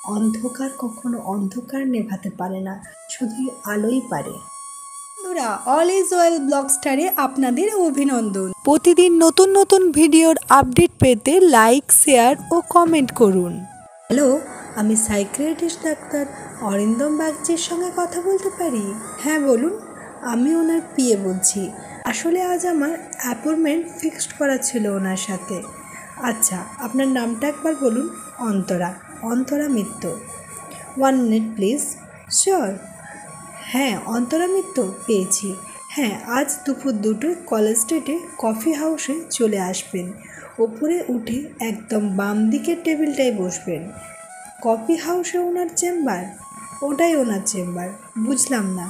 অন্ধকার কখনো অন্ধকার নেভাতে পারে না, শুধুই আলোই পারে। বন্ধুরা, অল ইজ ওয়েল ব্লগস্টারে আপনাদের অভিনন্দন। প্রতিদিন নতুন নতুন ভিডিওর আপডেট পেতে লাইক, শেয়ার ও কমেন্ট করুন। হ্যালো, আমি সাইকিয়াট্রিস্ট ডাক্তার অরিন্দম বাগচির সঙ্গে কথা বলতে পারি? হ্যাঁ বলুন, আমি ওনার পিএ বলছি। আসলে আজ আমার অ্যাপয়েন্টমেন্ট ফিক্সড করা ছিল ওনার সাথে। আচ্ছা, আপনার নামটা একবার বলুন। অন্তরা। অন্তরা মিত্র। 1 মিনিট প্লিজ। শিওর। হ্যাঁ, অন্তরা মিত্র পেয়েছি। হ্যাঁ, আজ দুপুর 2টোয় কলেজ স্ট্রিটে কফি হাউসে চলে আসবেন। ওপরে উঠে একদম বাম দিকের টেবিলটায় বসবেন। কফি হাউসে ওনার চেম্বার? ওটাই ওনার চেম্বার। বুঝলাম না।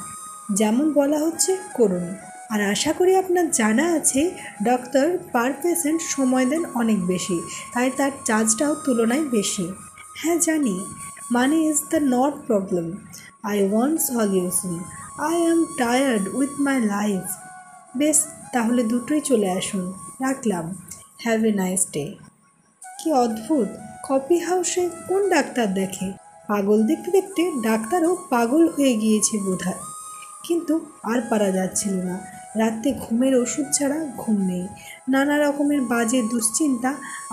যেমন বলা হচ্ছে করুন। আর আশা করি আপনার জানা আছে ডক্টর পার পেশেন্ট সময় দেন অনেক বেশি, তাই তার চার্জটাও তুলনায় বেশি। হ্যাঁ জানি। Money is the not problem, I want solution. I am tired with my life. বেশ, তাহলে দুটোই চলে আসুন। রাখলাম। Have a nice day. কি অদ্ভুত, কফি হাউসে কোন ডাক্তার দেখে? পাগল দেখতে দেখতে ডাক্তারও পাগল হয়ে গিয়েছে বোধহয়। কিন্তু আর পারা যাচ্ছিল না। রাতে ঘুমের ওষুধ ছাড়া ঘুম নেই। নানা রকমের বাজে দুশ্চিন্তা,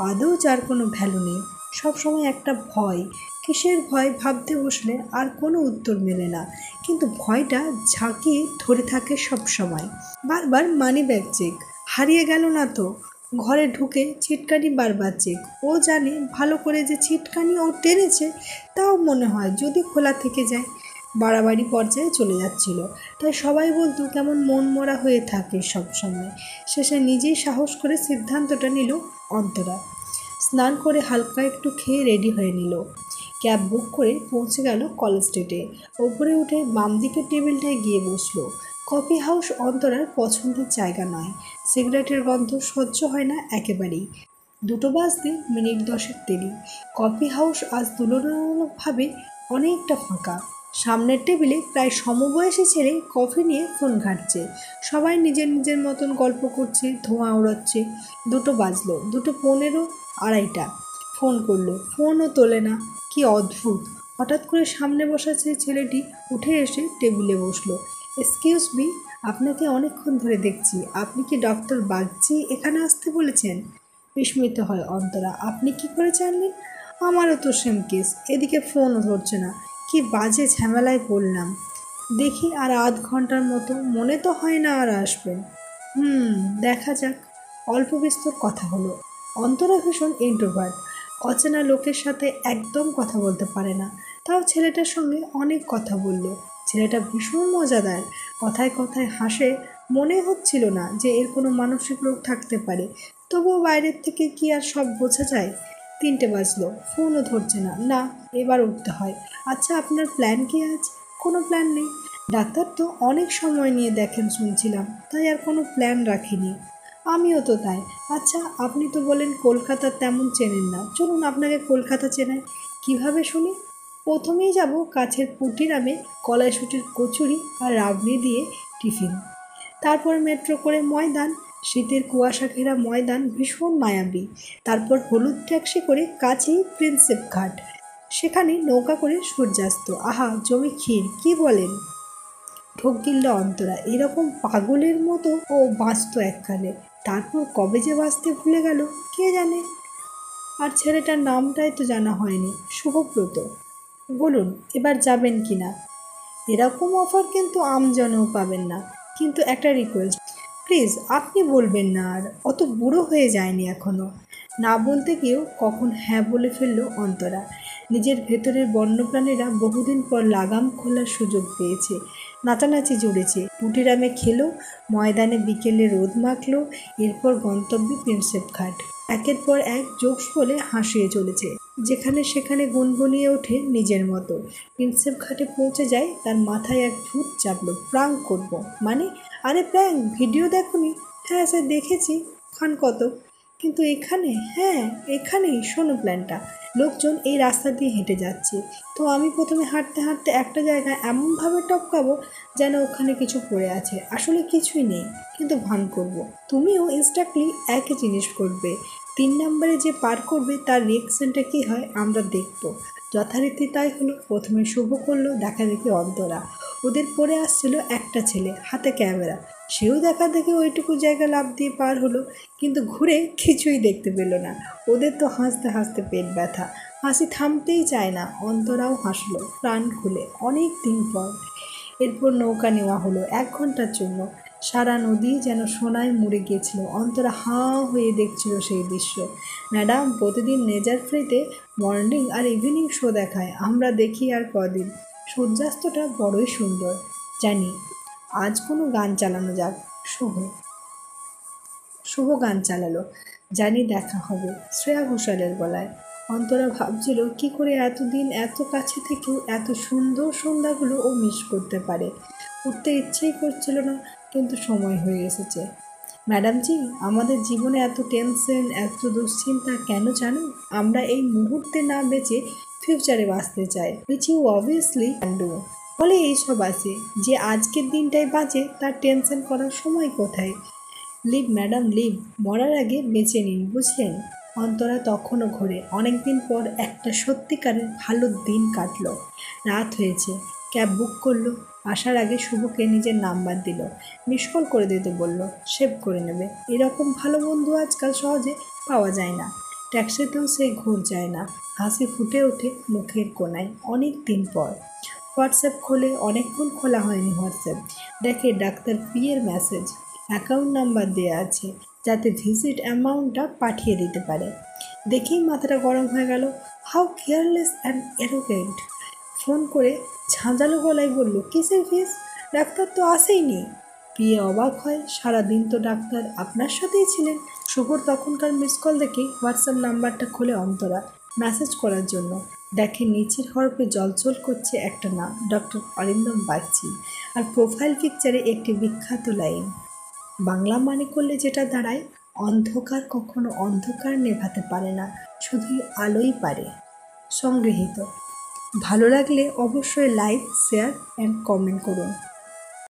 আদৌ যার কোনো ভ্যালু নেই। সবসময় একটা ভয়। কিসের ভয় ভাবতে বসলে আর কোনো উত্তর মেলে না, কিন্তু ভয়টা ঝাঁকিয়ে ধরে থাকে সব সময়। বারবার মানি ব্যাগ চেক, হারিয়ে গেল না তো। ঘরে ঢুকে ছিটকানি বারবার চেক। ও জানে ভালো করে যে ছিটকানি ও টেনেছে, তাও মনে হয় যদি খোলা থেকে যায়। বাড়াবাড়ি পর্যায়ে চলে যাচ্ছিল, তাই সবাই বলতো কেমন মন মরা হয়ে থাকে সব সময়। শেষে নিজেই সাহস করে সিদ্ধান্তটা নিল অন্তরা। স্নান করে হালকা একটু খেয়ে রেডি হয়ে নিল। ক্যাব বুক করে পৌঁছে গেল কলেজ স্ট্রিটে। ওপরে উঠে বাম দিকের টেবিলটায় গিয়ে বসলো। কফি হাউস অন্তরার পছন্দের জায়গা নয়। সিগারেটের গন্ধ সহ্য হয় না একেবারেই। 2টো বাজতে মিনিট 10 দেরি। কফি হাউস আজ তুলনামূলকভাবে অনেকটা ফাঁকা। সামনের টেবিলে প্রায় সমবয়সী ছেলে কফি নিয়ে ফোন ঘাঁটছে। সবাই নিজের নিজের মতন গল্প করছে, ধোঁয়া ওড়াচ্ছে। 2টো বাজলো। 2:15, 2:30। ফোন করলো, ফোনও তোলে না। কি অদ্ভুত। হঠাৎ করে সামনে বসা সেই ছেলেটি উঠে এসে টেবিলে বসলো। এক্সকিউজ মি, আপনাকে অনেকক্ষণ ধরে দেখছি। আপনি কি ডক্টর বাগচি এখানে আসতে বলেছেন? বিস্মিত হয় অন্তরা। আপনি কি করে জানলেন? আমারও তো সেম কেস। এদিকে ফোনও ধরছে না। কি বাজে ঝামেলায় পড়লাম। দেখি আর আধ ঘন্টার মতো, মনে তো হয় না আর আসবেন। দেখা যাক। অল্প বিস্তর কথা হলো। অন্তরা ভীষণ ইন্ট্রোভার্ট। অচেনা লোকের সাথে একদম কথা বলতে পারে না। তাও ছেলেটার সঙ্গে অনেক কথা বলল। ছেলেটা ভীষণ মজাদার। কথায় কথায় হাসে। মনে হচ্ছিল না যে এর কোনো মানসিক রোগ থাকতে পারে। তবুও বাইরের থেকে কি আর সব বোঝা যায়? 3টে বাজলো, ফোনও ধরছে না। না, এবার উঠতে হয়। আচ্ছা, আপনার প্ল্যান কি আজ? কোনো প্ল্যান নেই। ডাক্তার তো অনেক সময় নিয়ে দেখেন শুনছিলাম, তাই আর কোনো প্ল্যান রাখিনি। আমিও তো তাই। আচ্ছা, আপনি তো বলেন কলকাতা তেমন চেনেন না। চলুন আপনাকে কলকাতা চেনাই। কিভাবে শুনি? প্রথমেই যাব কাছের পুটিরামে কড়াইশুঁটির কচুরি আর রাবড়ি দিয়ে টিফিন। তারপর মেট্রো করে ময়দান। শীতের কুয়াশা ঘেরা ময়দান ভীষণ মায়াবী। তারপর হলুদ ট্যাক্সি করে কাছেই প্রিন্সেপ ঘাট। সেখানে নৌকা করে সূর্যাস্ত। আহা, জমি ক্ষীর, কি বলেন? ঢোক গিলল অন্তরা। এরকম পাগলের মতো ও বাঁচত এককালে। তারপর কবে যে বাঁচতে ভুলে গেল কে জানে। আর ছেলেটার নামটাই তো জানা হয়নি। শুভব্রত। বলুন, এবার যাবেন কি না? এরকম অফার কিন্তু আমজনেও পাবেন না। কিন্তু একটা রিকোয়েস্ট, প্লিজ আপনি বলবেন না। আর অত বুড়ো হয়ে যায়নি এখনও। না বলতে গিয়েও কখন হ্যাঁ বলে ফেলল অন্তরা। নিজের ভেতরের বন্যপ্রাণীরা বহুদিন পর লাগাম খোলার সুযোগ পেয়েছে। নাচানাচি জুড়েছে। পুটিরামে খেলো, ময়দানে বিকেলে রোদ মাখলো। এরপর গন্তব্যে প্রিন্সেপ ঘাট। একের পর এক জোকস বলে হাসিয়ে চলেছে। যেখানে সেখানে গুনগুনিয়ে ওঠে নিজের মতো। প্রিন্সেপ ঘাটে পৌঁছে যায়, তার মাথায় এক ভূত চাপলো। প্রাঙ্ক করব মানে? আরে প্র্যাঙ্ক ভিডিও দেখোনি? হ্যাঁ স্যার দেখেছি, খান কত। কিন্তু এখানে? হ্যাঁ এখানেই। শোনো প্ল্যানটা। লোকজন এই রাস্তা দিয়ে হেঁটে যাচ্ছে, তো আমি প্রথমে হাঁটতে হাঁটতে একটা জায়গায় এমনভাবে টপকাবো যেন ওখানে কিছু পড়ে আছে। আসলে কিছুই নেই, কিন্তু ভান করব। তুমিও ইনস্ট্যাক্টলি একই জিনিস করবে। 3 নম্বরে যে পার করবে তার রিয়াকশনটা কী হয় আমরা দেখব। যথারীতি তাই হলো। প্রথমে শুভ করলো দেখা দেখি অন্তরা। ওদের পরে আসছিল একটা ছেলে হাতে ক্যামেরা, সেও দেখা দেখে ওইটুকু জায়গা লাফ দিয়ে পার হলো, কিন্তু ঘুরে কিছুই দেখতে পেল না। ওদের তো হাসতে হাসতে পেট ব্যথা, হাসি থামতেই চায় না। অন্তরাও হাসলো প্রাণ খুলে অনেক দিন পর। এরপর নৌকা নেওয়া হলো 1 ঘন্টার জন্য। সারা নদী যেন সোনায় মুড়ে গিয়েছিল। অন্তরা হাঁ হয়ে দেখছিল সেই দৃশ্য। ম্যাডাম প্রতিদিন নেজার ফ্রিতে মর্নিং আর ইভিনিং শো দেখায়, আমরা দেখি আর কদিন। সূর্যাস্তটা বড়ই সুন্দর। জানি আজ কোনো গান চালানো যাক। শুভ শুভ গান চালালো। জানি দেখা হবে শ্রেয়া ঘোষালের গলায়। অন্তরা ভাবছিল কি করে এতদিন এত কাছে থেকেও এত সুন্দর সন্ধ্যাগুলো ও মিস করতে পারে। উঠতে ইচ্ছেই করছিল না, কিন্তু সময় হয়ে এসেছে। ম্যাডামজি, আমাদের জীবনে এত টেনশন এত দুশ্চিন্তা কেন জানো? আমরা এই মুহূর্তে না বেঁচে ফিউচারে বাঁচতে চাই, which you obviously can do. ফলে এইসব আছে যে আজকের দিনটাই বাঁচে, তার টেনশন করার সময় কোথায়? লিভ ম্যাডাম লিভ, মরার আগে বেঁচে নিন, বুঝলেন? অন্তরা তখনও ঘোরে। অনেকদিন পর একটা সত্যিকারের ভালো দিন কাটলো। রাত হয়েছে, ক্যাব বুক করলো। আসার আগে শুভকে নিজের নাম্বার দিল, মিস কল করে দিতে বলল, সেভ করে নেবে। এরকম ভালো বন্ধু আজকাল সহজে পাওয়া যায় না। ট্যাক্সিতেও সে ঘুর যায় না। হাসি ফুটে ওঠে মুখের কোণায়। অনেক দিন পর হোয়াটসঅ্যাপ খোলে, অনেকক্ষণ খোলা হয়নি হোয়াটসঅ্যাপ। দেখে doctor Pierre message, account number দেওয়া আছে যাতে ভিজিট অ্যামাউন্টটা পাঠিয়ে দিতে পারে। দেখেই মাথাটা গরম হয়ে গেল। How careless and arrogant. Phone করে ঝাঁঝালো গলায় বলল, কিসের ফিস? ডাক্তার তো আসেইনি। পিয়ে অবাক হয়, সারাদিন তো ডাক্তার আপনার সাথেই ছিলেন। শুভর তখনকার মিস কল দেখে হোয়াটসঅ্যাপ নাম্বারটা খুলে অন্তরা মেসেজ করার জন্য দেখে নিচের হরফে জলজল করছে একটা নাম, ডক্টর অরিন্দম বাগচি। আর প্রোফাইল পিকচারে একটি বিখ্যাত লাইন, বাংলা মানে করলে যেটা দাঁড়ায়, অন্ধকার কখনো অন্ধকার নেভাতে পারে না, শুধুই আলোই পারে। সংগৃহীত। ভালো লাগলে অবশ্যই লাইক শেয়ার অ্যান্ড কমেন্ট করুন।